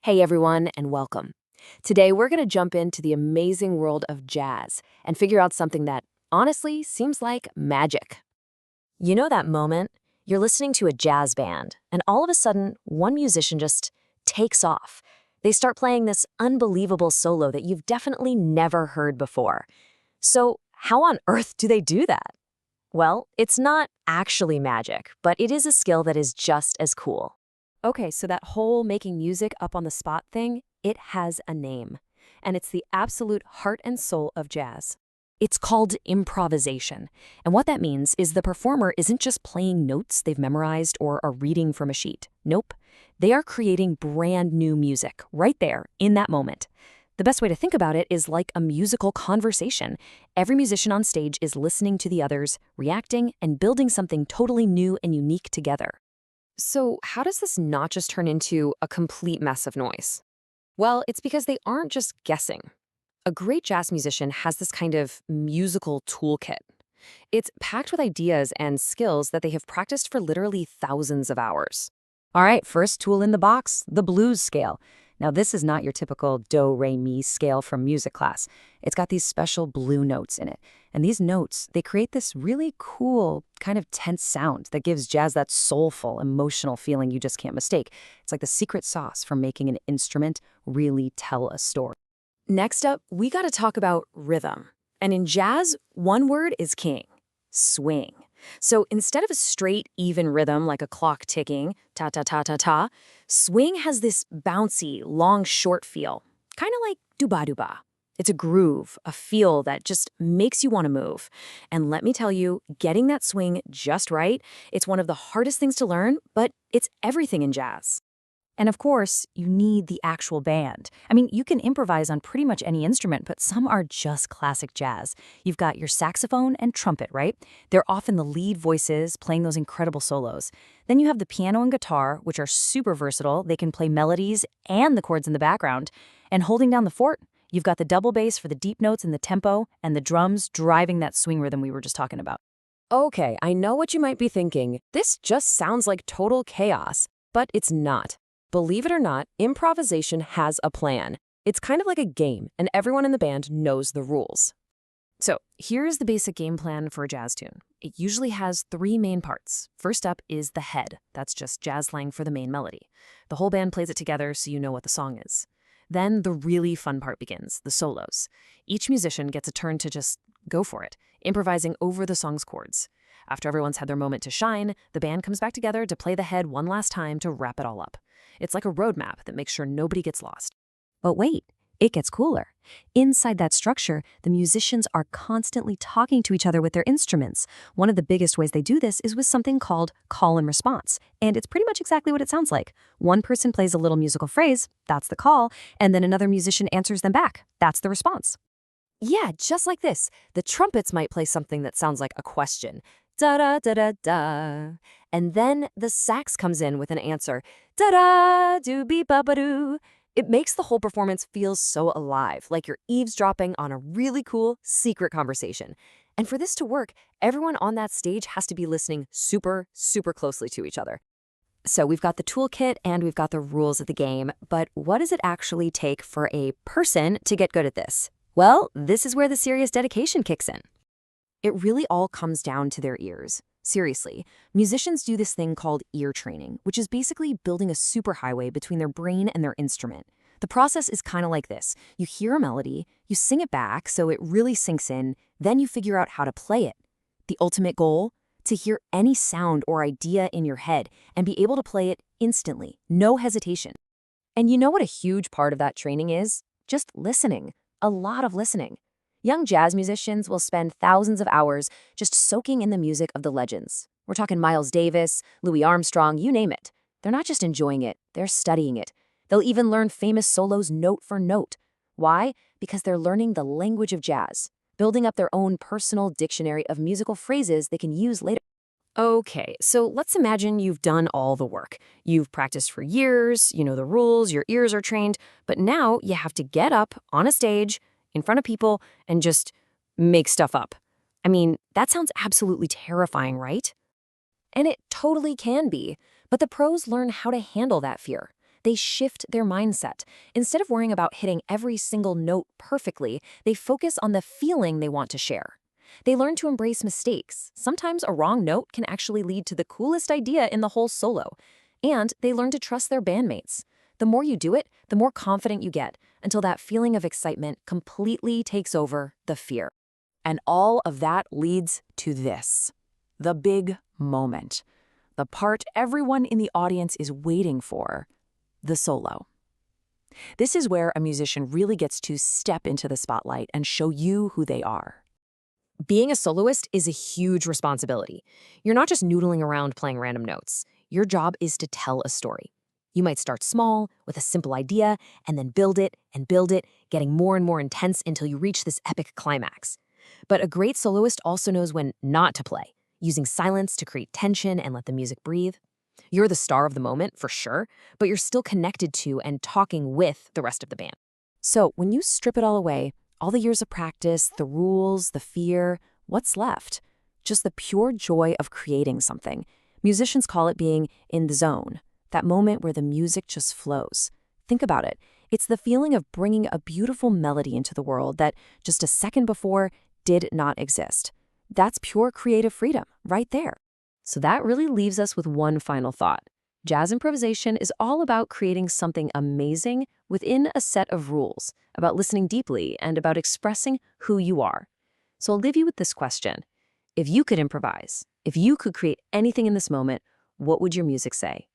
Hey everyone, and welcome. Today we're going to jump into the amazing world of jazz and figure out something that, honestly, seems like magic. You know that moment? You're listening to a jazz band, and all of a sudden, one musician just takes off. They start playing this unbelievable solo that you've definitely never heard before. So, how on earth do they do that? Well, it's not actually magic, but it is a skill that is just as cool. Okay, so that whole making music up on the spot thing, it has a name. And it's the absolute heart and soul of jazz. It's called improvisation. And what that means is the performer isn't just playing notes they've memorized or are reading from a sheet. Nope. They are creating brand new music right there in that moment. The best way to think about it is like a musical conversation. Every musician on stage is listening to the others, reacting, and building something totally new and unique together. So, how does this not just turn into a complete mess of noise? Well, it's because they aren't just guessing. A great jazz musician has this kind of musical toolkit. It's packed with ideas and skills that they have practiced for literally thousands of hours. All right, first tool in the box, the blues scale. Now, this is not your typical do, re, mi scale from music class. It's got these special blue notes in it. And these notes, they create this really cool, kind of tense sound that gives jazz that soulful, emotional feeling you just can't mistake. It's like the secret sauce for making an instrument really tell a story. Next up, we got to talk about rhythm. And in jazz, one word is king: swing. So instead of a straight, even rhythm like a clock ticking, ta-ta-ta-ta-ta, swing has this bouncy, long, short feel, kind of like dooba-dooba. It's a groove, a feel that just makes you want to move. And let me tell you, getting that swing just right, it's one of the hardest things to learn, but it's everything in jazz. And of course, you need the actual band. I mean, you can improvise on pretty much any instrument, but some are just classic jazz. You've got your saxophone and trumpet, right? They're often the lead voices playing those incredible solos. Then you have the piano and guitar, which are super versatile. They can play melodies and the chords in the background. And holding down the fort, you've got the double bass for the deep notes and the tempo, and the drums driving that swing rhythm we were just talking about. Okay, I know what you might be thinking. This just sounds like total chaos, but it's not. Believe it or not, improvisation has a plan. It's kind of like a game, and everyone in the band knows the rules. So here's the basic game plan for a jazz tune. It usually has three main parts. First up is the head. That's just jazz slang for the main melody. The whole band plays it together so you know what the song is. Then the really fun part begins, the solos. Each musician gets a turn to just go for it, improvising over the song's chords. After everyone's had their moment to shine, the band comes back together to play the head one last time to wrap it all up. It's like a roadmap that makes sure nobody gets lost. But wait, it gets cooler. Inside that structure, the musicians are constantly talking to each other with their instruments. One of the biggest ways they do this is with something called call and response. And it's pretty much exactly what it sounds like. One person plays a little musical phrase, that's the call, and then another musician answers them back. That's the response. Yeah, just like this. The trumpets might play something that sounds like a question. Da-da-da-da-da. And then the sax comes in with an answer. Da-da-doo-be-ba-ba-doo. It makes the whole performance feel so alive, like you're eavesdropping on a really cool, secret conversation. And for this to work, everyone on that stage has to be listening super, super closely to each other. So we've got the toolkit and we've got the rules of the game, but what does it actually take for a person to get good at this? Well, this is where the serious dedication kicks in. It really all comes down to their ears. Seriously, musicians do this thing called ear training, which is basically building a superhighway between their brain and their instrument. The process is kind of like this. You hear a melody, you sing it back so it really sinks in, then you figure out how to play it. The ultimate goal? To hear any sound or idea in your head and be able to play it instantly, no hesitation. And you know what a huge part of that training is? Just listening. A lot of listening. Young jazz musicians will spend thousands of hours just soaking in the music of the legends. We're talking Miles Davis, Louis Armstrong, you name it. They're not just enjoying it, they're studying it. They'll even learn famous solos note for note. Why? Because they're learning the language of jazz, building up their own personal dictionary of musical phrases they can use later. Okay, so let's imagine you've done all the work. You've practiced for years, you know the rules, your ears are trained, but now you have to get up on a stage in front of people and just make stuff up. I mean, that sounds absolutely terrifying, right? And it totally can be, but the pros learn how to handle that fear. They shift their mindset. Instead of worrying about hitting every single note perfectly, they focus on the feeling they want to share. They learn to embrace mistakes. Sometimes a wrong note can actually lead to the coolest idea in the whole solo. And they learn to trust their bandmates. The more you do it, the more confident you get, until that feeling of excitement completely takes over the fear. And all of that leads to this, the big moment, the part everyone in the audience is waiting for, the solo. This is where a musician really gets to step into the spotlight and show you who they are. Being a soloist is a huge responsibility. You're not just noodling around playing random notes. Your job is to tell a story. You might start small, with a simple idea, and then build it, getting more and more intense until you reach this epic climax. But a great soloist also knows when not to play, using silence to create tension and let the music breathe. You're the star of the moment, for sure, but you're still connected to and talking with the rest of the band. So when you strip it all away, all the years of practice, the rules, the fear, what's left? Just the pure joy of creating something. Musicians call it being in the zone, that moment where the music just flows. Think about it. It's the feeling of bringing a beautiful melody into the world that just a second before did not exist. That's pure creative freedom right there. So that really leaves us with one final thought. Jazz improvisation is all about creating something amazing within a set of rules, about listening deeply and about expressing who you are. So I'll leave you with this question. If you could improvise, if you could create anything in this moment, what would your music say?